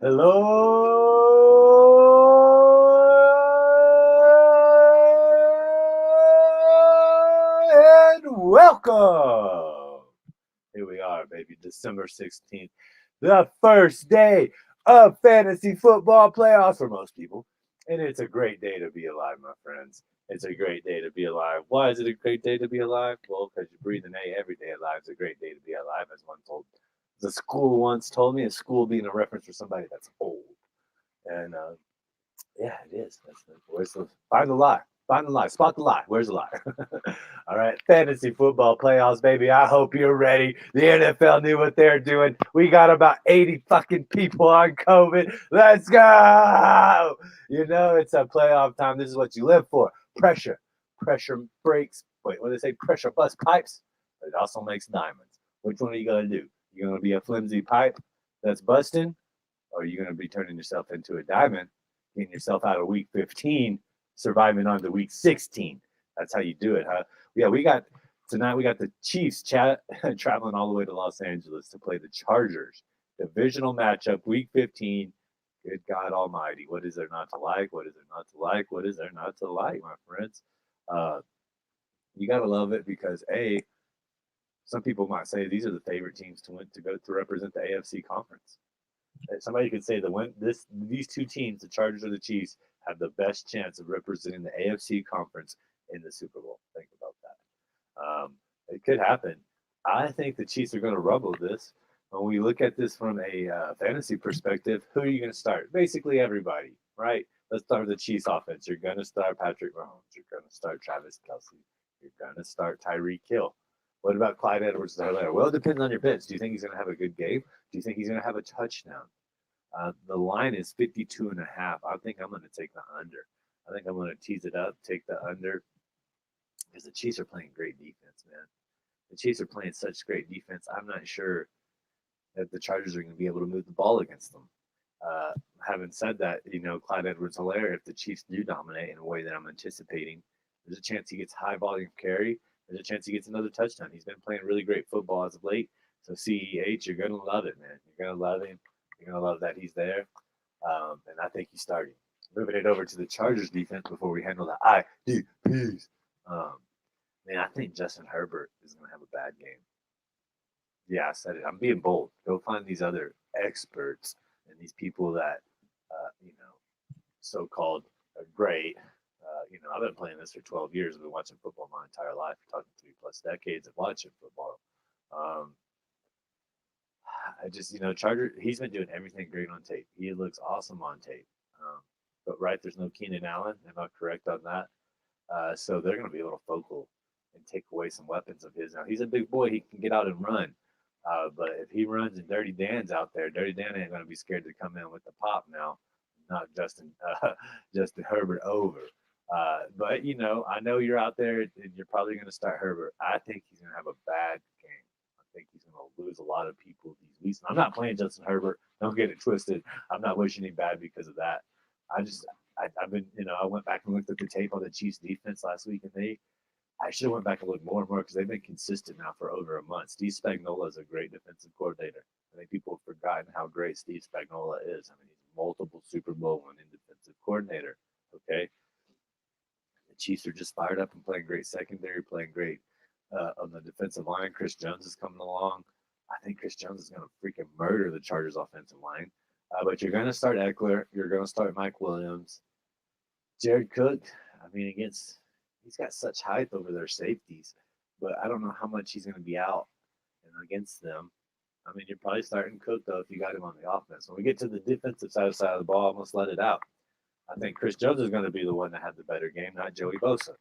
Hello and welcome. Here we are, baby, December 16th, the first day of fantasy football playoffs for most people. And it's a great day to be alive, my friends. It's a great day to be alive. Why is it a great day to be alive? Well, because you breathe an A every day alive is a great day to be alive, as one told. The school once told me, a school being a reference for somebody that's old. And yeah, it is. Find the lie. Find the lie. Spot the lie. Where's the lie? All right. Fantasy football playoffs, baby. I hope you're ready. The NFL knew what they're doing. We got about 80 fucking people on COVID. Let's go. You know, it's a playoff time. This is what you live for. Pressure. Pressure breaks. Wait, what do they say? Pressure busts pipes, but it also makes diamonds. Which one are you going to do? You going to be a flimsy pipe that's busting? Or are you going to be turning yourself into a diamond, getting yourself out of week 15, surviving on to week 16? That's how you do it, huh? Yeah, we got the Chiefs traveling all the way to Los Angeles to play the Chargers. Divisional matchup, week 15. Good God Almighty. What is there not to like? What is there not to like? What is there not to like, my friends? You got to love it because, A, some people might say these are the favorite teams to win to go to represent the AFC conference. Somebody could say these two teams, the Chargers or the Chiefs, have the best chance of representing the AFC conference in the Super Bowl. Think about that. It could happen. I think the Chiefs are going to rumble this. When we look at this from a fantasy perspective, who are you going to start? Basically everybody, right? Let's start with the Chiefs offense. You're going to start Patrick Mahomes. You're going to start Travis Kelce. You're going to start Tyreek Hill. What about Clyde Edwards-Helaire? Well, it depends on your bench. Do you think he's going to have a good game? Do you think he's going to have a touchdown? The line is 52.5. I think I'm going to take the under. I think I'm going to tease it up, take the under, because the Chiefs are playing great defense, man. The Chiefs are playing such great defense. I'm not sure that the Chargers are going to be able to move the ball against them. Having said that, Clyde Edwards-Helaire, if the Chiefs do dominate in a way that I'm anticipating, there's a chance he gets high volume carry. There's a chance he gets another touchdown. He's been playing really great football as of late. So CEH, you're going to love it, man. You're going to love him. You're going to love that he's there. And I think he's starting. Moving it over to the Chargers defense before we handle the IDPs. Man, I think Justin Herbert is going to have a bad game. Yeah, I said it. I'm being bold. Go find these other experts and these people that, so-called are great. I've been playing this for 12 years. I've been watching football my entire life. We're talking 3+ decades of watching football. Charger, he's been doing everything great on tape. He looks awesome on tape. But there's no Keenan Allen. Am I correct on that? So they're going to be a little focal and take away some weapons of his. Now, he's a big boy. He can get out and run. But if he runs and Dirty Dan's out there, Dirty Dan ain't going to be scared to come in with the pop now. Not Justin Herbert over. But, I know you're out there and you're probably going to start Herbert. I think he's going to have a bad game. I think he's going to lose a lot of people these weeks. I'm not playing Justin Herbert. Don't get it twisted. I'm not wishing him bad because of that. I've been, I went back and looked at the tape on the Chiefs defense last week, and I should have went back and looked more and more because they've been consistent now for over a month. Steve Spagnola is a great defensive coordinator. I think people have forgotten how great Steve Spagnola is. I mean, he's a multiple Super Bowl winning defensive coordinator. Okay. The Chiefs are just fired up and playing great secondary, playing great on the defensive line. Chris Jones is coming along. I think Chris Jones is going to freaking murder the Chargers offensive line. But you're going to start Eckler. You're going to start Mike Williams. Jared Cook, he's got such height over their safeties, but I don't know how much he's going to be out and against them. I mean, you're probably starting Cook, though, if you got him on the offense. When we get to the defensive side of the ball, I almost let it out. I think Chris Jones is going to be the one that had the better game, not Joey Bosa.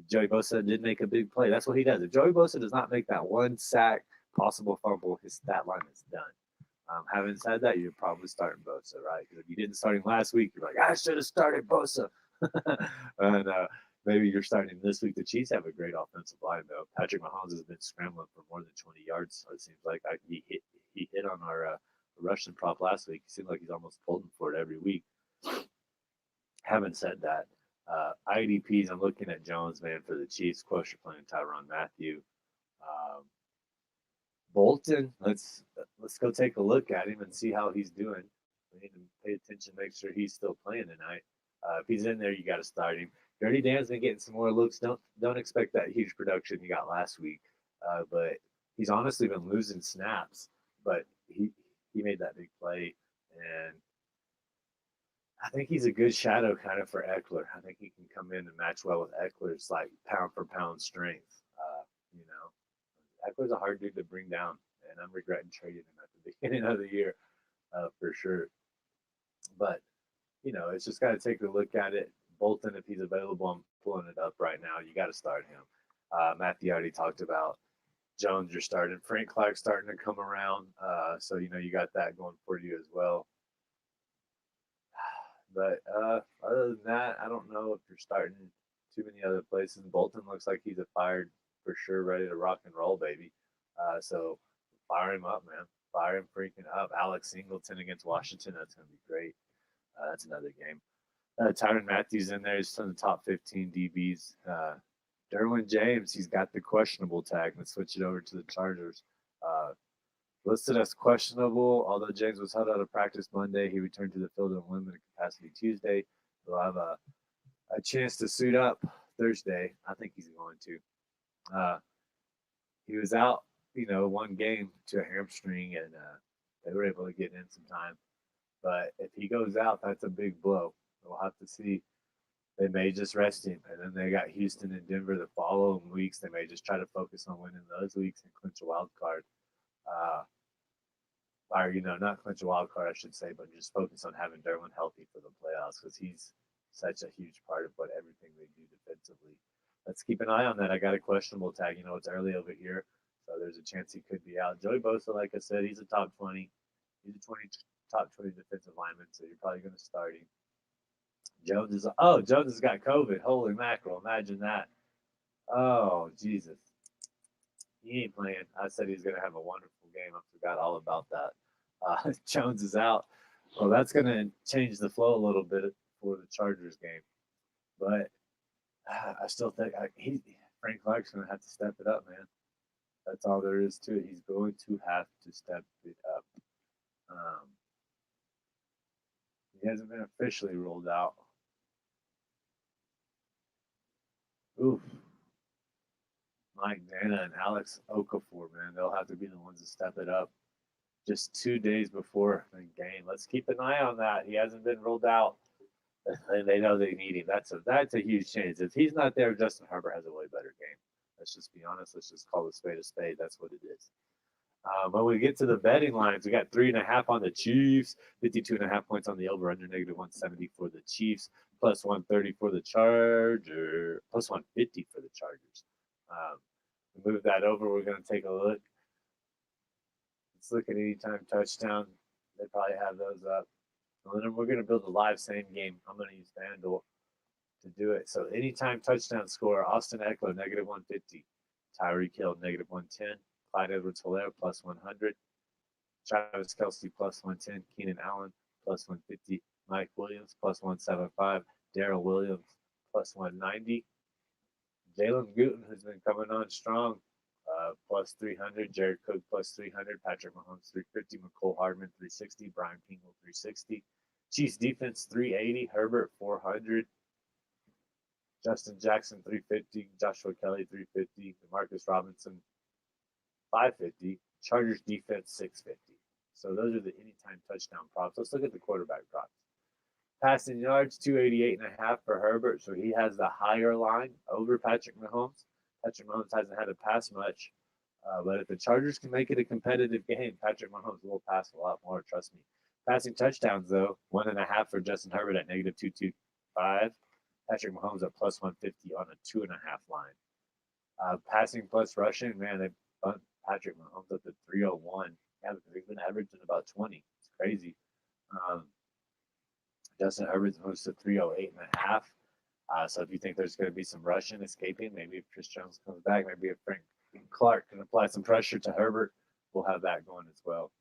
Joey Bosa did make a big play. That's what he does. If Joey Bosa does not make that one sack, possible fumble, his stat line is done. Having said that, you're probably starting Bosa, right? Because if you didn't start him last week, you're like, I should have started Bosa. And maybe you're starting him this week. The Chiefs have a great offensive line, though. Patrick Mahomes has been scrambling for more than 20 yards. So it seems like he hit on our Russian prop last week. He seemed like he's almost holding for it every week. Having said that, IDPs, I'm looking at Jones, man, for the Chiefs. Of course, you're playing Tyrann Mathieu. Bolton, let's go take a look at him and see how he's doing. We need to pay attention, make sure he's still playing tonight. If he's in there, you got to start him. Dirty Dan's been getting some more looks. Don't expect that huge production he got last week, but he's honestly been losing snaps. But he made that big play, and I think he's a good shadow kind of for Eckler. I think he can come in and match well with Eckler's like pound for pound strength. You know, Eckler's a hard dude to bring down, and I'm regretting trading him at the beginning of the year for sure. But it's just got to take a look at it. Bolton, if he's available, I'm pulling it up right now. You got to start him. Matthew already talked about Jones. You're starting. Frank Clark's starting to come around, so you got that going for you as well. But other than that, I don't know if you're starting too many other places. Bolton looks like he's a fired for sure, ready to rock and roll, baby. So fire him up, man. Fire him freaking up. Alex Singleton against Washington. That's going to be great. That's another game. Tyrann Matthews in there. He's from the top 15 DBs. Derwin James, he's got the questionable tag. Let's switch it over to the Chargers. Listed as questionable, although James was held out of practice Monday. He returned to the field in limited capacity Tuesday. He'll have a chance to suit up Thursday. I think he's going to. He was out, one game to a hamstring, and they were able to get in some time. But if he goes out, that's a big blow. We'll have to see. They may just rest him, and then they got Houston and Denver the following weeks. They may just try to focus on winning those weeks and clinch a wild card. Or not clinch a wild card, I should say, but just focus on having Derwin healthy for the playoffs because he's such a huge part of what everything they do defensively. Let's keep an eye on that. I got a questionable tag. It's early over here, so there's a chance he could be out. Joey Bosa, like I said, he's a top 20. He's a top 20 defensive lineman, so you're probably going to start him. Jones has got COVID. Holy mackerel! Imagine that. Oh Jesus, he ain't playing. I said he's going to have a wonderful game. I forgot all about that. Jones is out. Well, that's going to change the flow a little bit for the Chargers game, but I still think Frank Clark's going to have to step it up, man. That's all there is to it. He's going to have to step it up. He hasn't been officially ruled out. Oof. Mike Dana and Alex Okafor, man, they'll have to be the ones to step it up. Just 2 days before the game. Let's keep an eye on that. He hasn't been ruled out. And they know they need him. That's a huge change. If he's not there, Justin Herbert has a way better game. Let's just be honest. Let's just call a spade a spade. That's what it is. When we get to the betting lines, we got 3.5 on the Chiefs, 52.5 points on the over, under -170 for the Chiefs, plus 130 for the Chargers, plus 150 for the Chargers. We move that over. We're going to take a look. Let's look at anytime touchdown. They probably have those up. And then we're going to build a live same game. I'm going to use FanDuel to do it. So anytime touchdown score, Austin Eckler, -150. Tyreek Hill, -110. Clyde Edwards-Helaire, plus 100. Travis Kelce, plus 110. Keenan Allen, plus 150. Mike Williams, plus 175. Darrell Williams, plus 190. Jalen Gooten, who's been coming on strong, plus 300. Jared Cook, plus 300. Patrick Mahomes, 350. McCole Hardman, 360. Brian Pingle, 360. Chiefs defense, 380. Herbert, 400. Justin Jackson, 350. Joshua Kelly, 350. Demarcus Robinson, 550. Chargers defense, 650. So those are the anytime touchdown props. Let's look at the quarterback props. Passing yards, 288.5 for Herbert, so he has the higher line over Patrick Mahomes. Patrick Mahomes hasn't had to pass much, but if the Chargers can make it a competitive game, Patrick Mahomes will pass a lot more, trust me. Passing touchdowns, though, 1.5 for Justin Herbert at -225. Patrick Mahomes at plus 150 on a 2.5 line. Passing plus rushing, man, they bumped Patrick Mahomes up to 301. Yeah, because he's been averaging about 20. It's crazy. Justin Herbert's moves to 308.5. So if you think there's going to be some rushing escaping, maybe if Chris Jones comes back, maybe if Frank Clark can apply some pressure to Herbert, we'll have that going as well.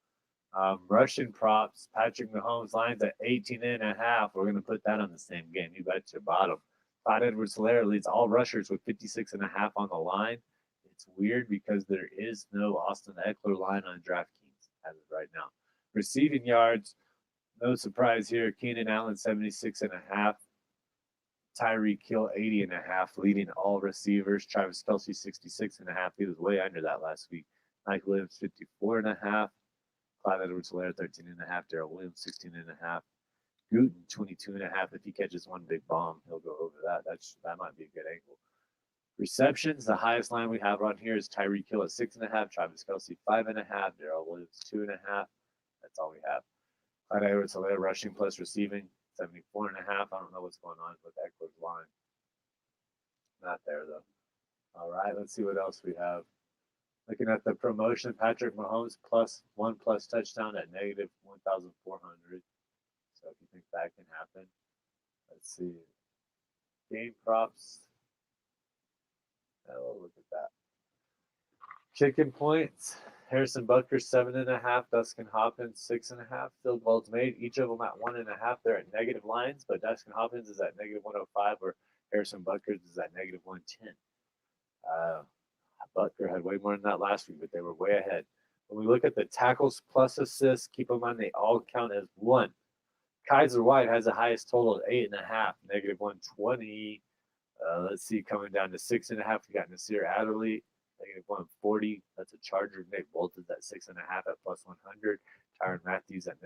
Rushing props, Patrick Mahomes lines at 18.5. We're going to put that on the same game. You bet your bottom. Clyde Edwards-Helaire leads all rushers with 56.5 on the line. It's weird because there is no Austin Eckler line on DraftKings as of right now. Receiving yards, No surprise here. Keenan Allen, 76.5. Tyreek Hill, 80.5, leading all receivers. Travis Kelce, 66.5. He was way under that last week. Mike Williams, 54.5. Clyde Edwards-Helaire, 13.5. Darrell Williams, 16.5. Gooten, 22.5. If he catches one big bomb, he'll go over that. That might be a good angle. Receptions, the highest line we have on here is Tyreek Hill at 6.5, Travis Kelce 5.5, Darrell Williams 2.5. That's all we have. Clyde Edwards-Helaire rushing plus receiving 74.5. I don't know what's going on with Eckler's line. Not there though. All right, let's see what else we have. Looking at the promotion, Patrick Mahomes +1 touchdown at negative 1,400. So if you think that can happen, let's see. Game props. Oh, look at that. Chicken points. Harrison Butker 7.5. Dustin Hopkins 6.5. Field goals made. Each of them at 1.5. They're at negative lines, but Dustin Hopkins is at negative 105, where Harrison Butker is at negative 110. Butker had way more than that last week, but they were way ahead. When we look at the tackles plus assists, keep in mind they all count as one. Kaiser White has the highest total at 8.5, negative 120. Let's see, coming down to 6.5, we got Nasir Adderley, negative 140. That's a Charger. Nick Bolton's at 6.5 at plus 100. Tyrann Matthews at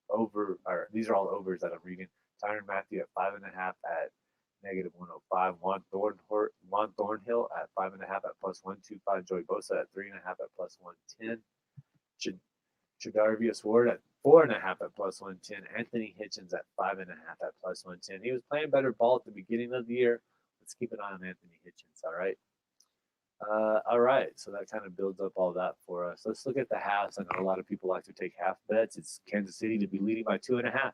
over, or these are all overs that I'm reading. Tyrann Matthew at 5.5 at negative 105. Juan Thornhill at 5.5 at plus 125. Joey Bosa at 3.5 at plus 110. Tre'Davious Ward at 4.5 at plus 110. Anthony Hitchens at 5.5 at plus 110. He was playing better ball at the beginning of the year. Let's keep an eye on Anthony Hitchens, all right? All right, so that kind of builds up all that for us. Let's look at the halves. I know a lot of people like to take half bets. It's Kansas City to be leading by 2.5.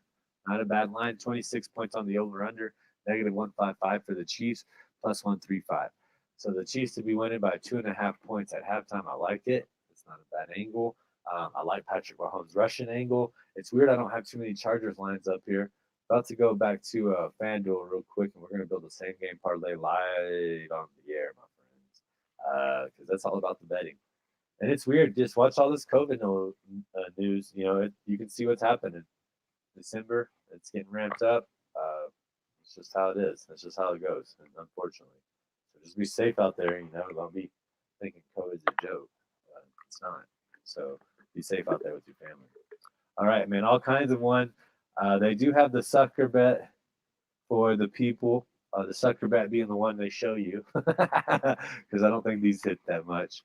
Not a bad line. 26 points on the over-under. Negative 155 for the Chiefs, plus 135. So the Chiefs to be winning by 2.5 points at halftime. I like it. It's not a bad angle. I like Patrick Mahomes' rushing angle. It's weird I don't have too many Chargers lines up here. About to go back to FanDuel real quick, and we're going to build the same game parlay live on the air, my friends, because that's all about the betting. And it's weird. Just watch all this COVID news. You know, you can see what's happening. December, it's getting ramped up. It's just how it is. That's just how it goes, unfortunately. So just be safe out there. You know, don't be thinking COVID's a joke. It's not. So be safe out there with your family. All right, man. All kinds of one. They do have the sucker bet for the people. The sucker bet being the one they show you, because I don't think these hit that much.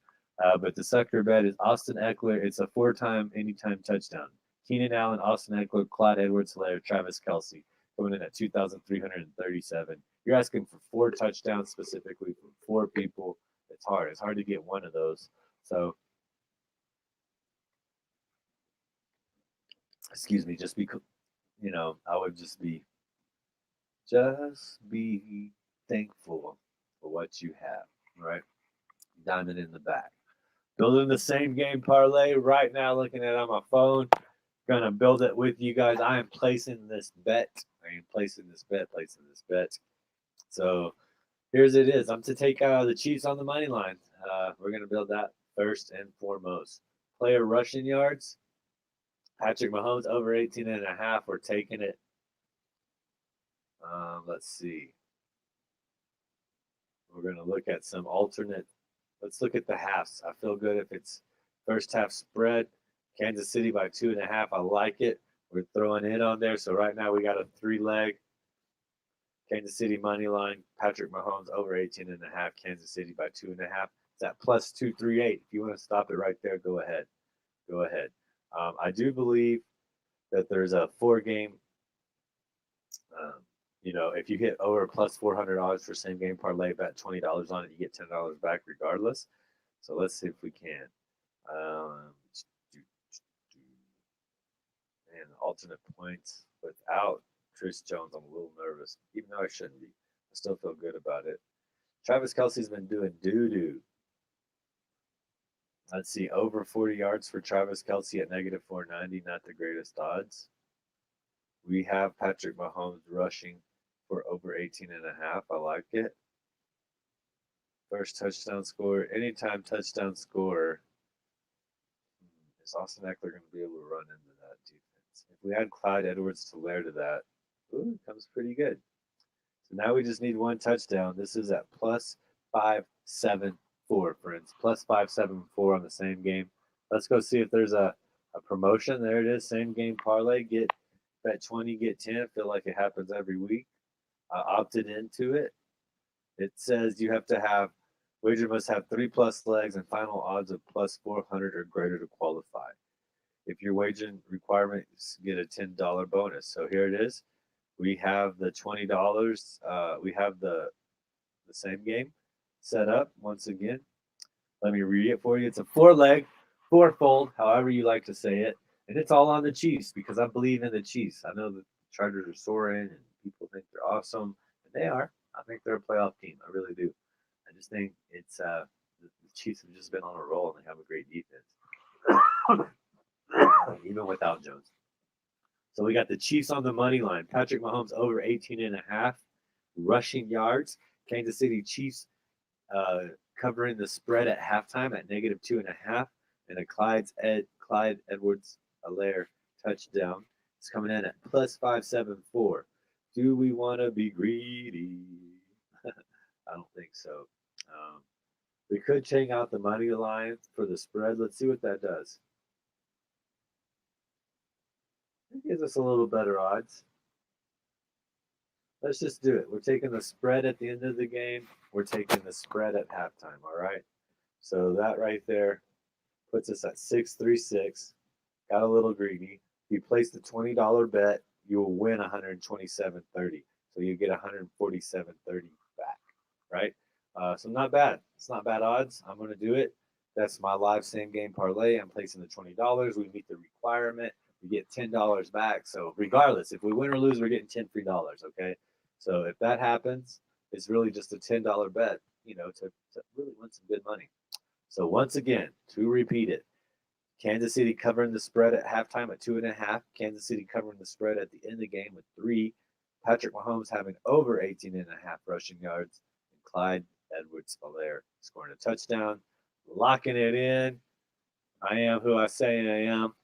But the sucker bet is Austin Eckler. It's a 4-time anytime touchdown. Keenan Allen, Austin Eckler, Clyde Edwards-Helaire, Travis Kelce coming in at 2,337. You're asking for 4 touchdowns specifically from 4 people. It's hard. It's hard to get one of those. So, excuse me, just be, you know, I would just be thankful for what you have, right? Diamond in the back. Building the same game parlay right now, looking at it on my phone. Gonna build it with you guys. I am placing this bet. Placing this bet. So here's it is. I'm to take the Chiefs on the money line. We're gonna build that first and foremost. Player rushing yards. Patrick Mahomes over 18.5. We're taking it. Let's see. We're gonna look at some alternate. Let's look at the halves. I feel good if it's first half spread. Kansas City by 2.5. I like it. We're throwing it on there. So right now we got a 3-leg. Kansas City money line. Patrick Mahomes over 18.5. Kansas City by 2.5. It's at plus 238. If you want to stop it right there, go ahead. Go ahead. I do believe that there's a 4-game. You know, if you hit over plus $400 for same game parlay, bet $20 on it, you get $10 back regardless. So let's see if we can. And alternate points without Chris Jones, I'm a little nervous, even though I shouldn't be. I still feel good about it. Travis Kelce's been doing doo-doo. Let's see, over 40 yards for Travis Kelce at negative 490, not the greatest odds. We have Patrick Mahomes rushing for over 18.5. I like it. First touchdown score, anytime touchdown score. Is Austin Eckler going to be able to run into that defense? If we add Clyde Edwards-Helaire to that, ooh, it comes pretty good. So now we just need one touchdown. This is at plus 574, friends. Plus 574 on the same game. Let's go see if there's a promotion. There it is. Same game parlay. Get bet 20, get 10. I feel like it happens every week. I opted into it. It says you have to have wager must have 3+ legs and final odds of plus 400 or greater to qualify. If your wagering requirements, get a $10 bonus. So here it is. We have the $20. We have the same game set up once again. Let me read it for you. It's a 4-leg, 4-fold, however you like to say it. And it's all on the Chiefs because I believe in the Chiefs. I know the Chargers are soaring and people think they're awesome. And they are. I think they're a playoff team. I really do. I just think it's the Chiefs have just been on a roll and they have a great defense. Even without Jones. So we got the Chiefs on the money line. Patrick Mahomes over 18.5 rushing yards. Kansas City Chiefs covering the spread at halftime at -2.5. And a Clyde Edwards-Helaire touchdown. It's coming in at plus 574. Do we want to be greedy? I don't think so. We could check out the money line for the spread. Let's see what that does. It gives us a little better odds. Let's just do it. We're taking the spread at the end of the game. We're taking the spread at halftime, all right? So that right there puts us at 636. Got a little greedy. If you place the $20 bet, you will win 127.30. So you get 147.30 back, right? So not bad. It's not bad odds. I'm going to do it. That's my live same game parlay. I'm placing the $20. We meet the requirement. We get $10 back. So regardless, if we win or lose, we're getting 10 free dollars. Okay. So if that happens, it's really just a $10 bet, to really win some good money. So once again, to repeat it, Kansas City covering the spread at halftime at 2.5. Kansas City covering the spread at the end of the game with 3. Patrick Mahomes having over 18.5 rushing yards. And Clyde Edwards-Helaire scoring a touchdown. Locking it in. I am who I say I am.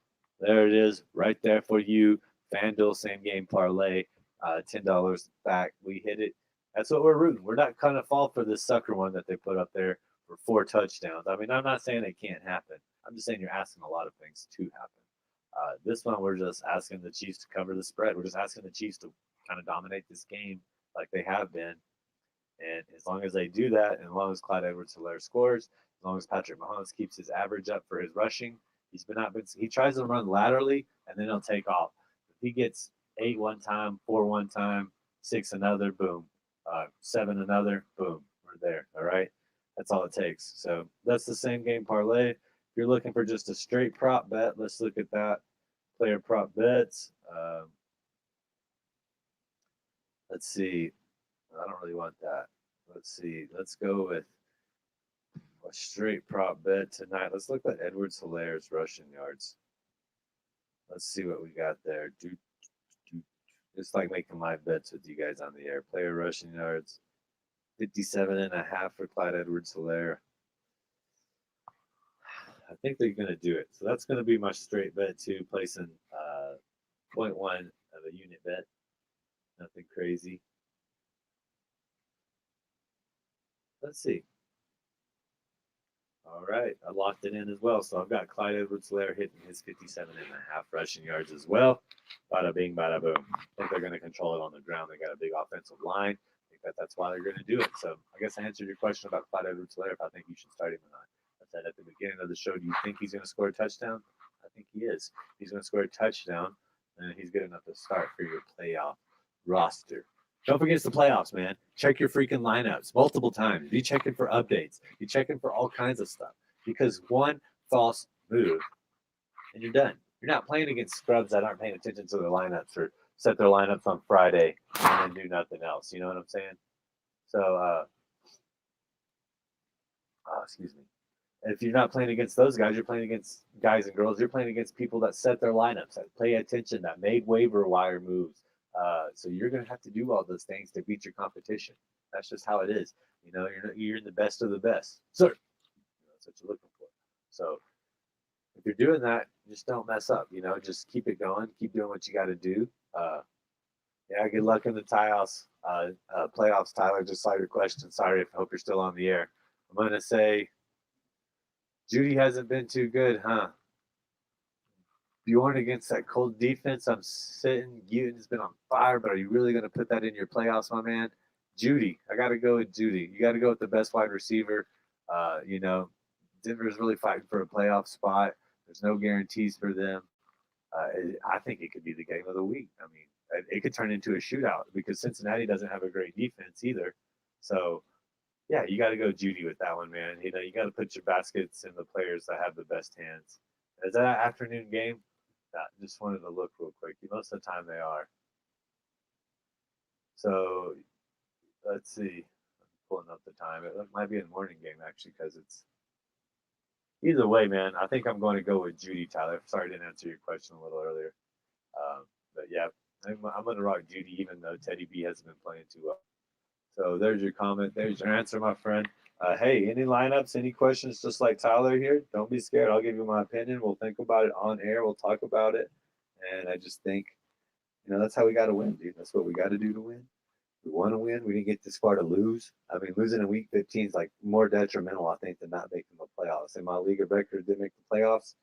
There it is, right there for you. FanDuel same game parlay, $10 back. We hit it. That's what we're rooting. We're not going to fall for this sucker one that they put up there for 4 touchdowns. I mean, I'm not saying it can't happen. I'm just saying you're asking a lot of things to happen. This one, we're just asking the Chiefs to cover the spread. We're just asking the Chiefs to kind of dominate this game like they have been. And as long as they do that, and as long as Clyde Edwards-Helaire scores, as long as Patrick Mahomes keeps his average up for his rushing, he tries to run laterally, and then he'll take off. If he gets 8 one time, 4 one time, 6 another, boom. 7 another, boom. We're there, all right? That's all it takes. So that's the same game parlay. If you're looking for just a straight prop bet, let's look at that. Player prop bets. Let's see. I don't really want that. Let's see. Let's go with a straight prop bet tonight. Let's look at Edwards-Helaire's rushing yards. Let's see what we got there. Just like making live bets with you guys on the air. Player rushing yards. 57.5 for Clyde Edwards-Helaire. I think they're going to do it. So that's going to be my straight bet too. Placing 0.1 of a unit bet. Nothing crazy. Let's see. All right, I locked it in as well. So I've got Clyde Edwards-Helaire hitting his 57.5 rushing yards as well. Bada bing, bada boom. I think they're going to control it on the ground. They got a big offensive line. I think that's why they're going to do it. So I guess I answered your question about Clyde Edwards-Helaire, if I think you should start him or not. I said at the beginning of the show, do you think he's going to score a touchdown? I think he is. He's going to score a touchdown, and he's good enough to start for your playoff roster. Don't forget the playoffs, man. Check your freaking lineups multiple times. Be checking for updates. Be checking for all kinds of stuff. Because one false move, and you're done. You're not playing against scrubs that aren't paying attention to their lineups or set their lineups on Friday and then do nothing else. You know what I'm saying? So, excuse me. If you're not playing against those guys, you're playing against guys and girls. You're playing against people that set their lineups, that pay attention, that made waiver wire moves. So you're going to have to do all those things to beat your competition. That's just how it is. You're in the best of the best. Sir, that's what you're looking for. So if you're doing that, just don't mess up. Just keep it going. Keep doing what you got to do. Yeah, good luck in the playoffs, Tyler. Just saw your question. Sorry, I hope you're still on the air. I'm gonna say Judy hasn't been too good, huh? Bjorn against that cold defense. I'm sitting. Newton's been on fire, but are you really going to put that in your playoffs, my man? Judy. I got to go with Judy. You got to go with the best wide receiver. You know, Denver's really fighting for a playoff spot. There's no guarantees for them. I think it could be the game of the week. I mean, it could turn into a shootout because Cincinnati doesn't have a great defense either. So, yeah, you got to go Judy with that one, man. You got to put your baskets in the players that have the best hands. Is that an afternoon game? Just wanted to look real quick. Most of the time they are. So let's see. I'm pulling up the time. It might be a morning game actually because it's either way, man. I think I'm going to go with Judy, Tyler. Sorry I didn't answer your question a little earlier. But yeah, I'm going to rock Judy even though Teddy B hasn't been playing too well. So there's your comment. There's your answer, my friend. Hey, any lineups, any questions, just like Tyler here? Don't be scared. I'll give you my opinion. We'll think about it on air. We'll talk about it. And I just think, that's how we got to win, dude. That's what we got to do to win. We want to win. We didn't get this far to lose. I mean, losing in week 15 is like more detrimental, I think, than not making the playoffs. In my league of record didn't make the playoffs.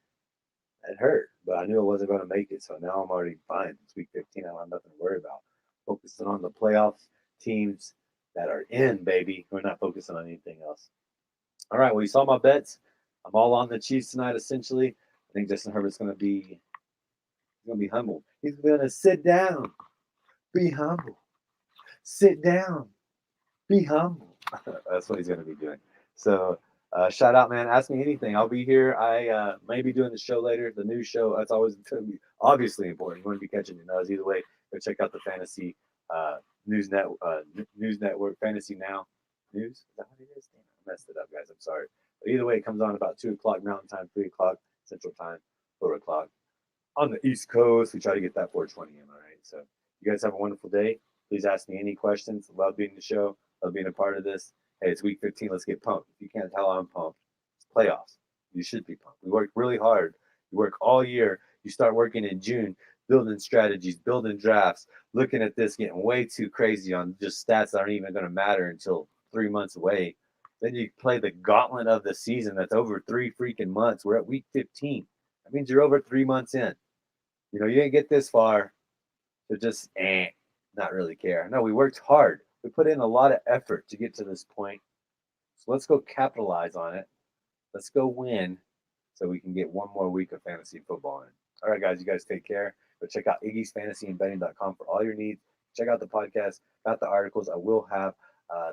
It hurt, but I knew I wasn't going to make it. So now I'm already fine. It's week 15. I don't have nothing to worry about. Focusing on the playoffs teams that are in, baby. We're not focusing on anything else. All right. Well, you saw my bets. I'm all on the Chiefs tonight, essentially. I think Justin Herbert's going to be humble. He's going to sit down, be humble. Sit down, be humble. That's what he's going to be doing. So, shout out, man. Ask me anything. I'll be here. I may be doing the show later. The news show. That's always going to be obviously important. You want to be catching your nose. Either way, go check out the Fantasy News Network. Fantasy Now News. Is that what it is? Damn, I messed it up, guys. I'm sorry. But either way, it comes on about 2:00 Mountain Time, 3:00 Central Time, 4:00 on the East Coast. We try to get that 4:20 in. All right. So you guys have a wonderful day. Please ask me any questions. Love being the show. Love being a part of this. Hey, it's week 15. Let's get pumped. If you can't tell, I'm pumped. It's playoffs. You should be pumped. We work really hard. You work all year. You start working in June, building strategies, building drafts, looking at this, getting way too crazy on just stats that aren't even going to matter until 3 months away. Then you play the gauntlet of the season that's over 3 freaking months. We're at week 15. That means you're over 3 months in. You didn't get this far to just not really care. No, we worked hard. We put in a lot of effort to get to this point. So let's go capitalize on it. Let's go win so we can get one more week of fantasy football in. All right, guys, you guys take care. Go check out Iggy's fantasyandbetting.com for all your needs. Check out the podcast, got the articles. I will have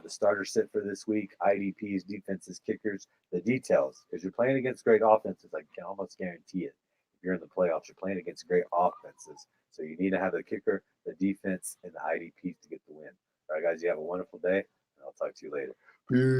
the starter sit for this week, IDPs, defenses, kickers, the details. Because you're playing against great offenses, I can almost guarantee it. If you're in the playoffs, you're playing against great offenses. So you need to have the kicker, the defense, and the IDPs to get the win. All right, guys, you have a wonderful day, and I'll talk to you later. Peace.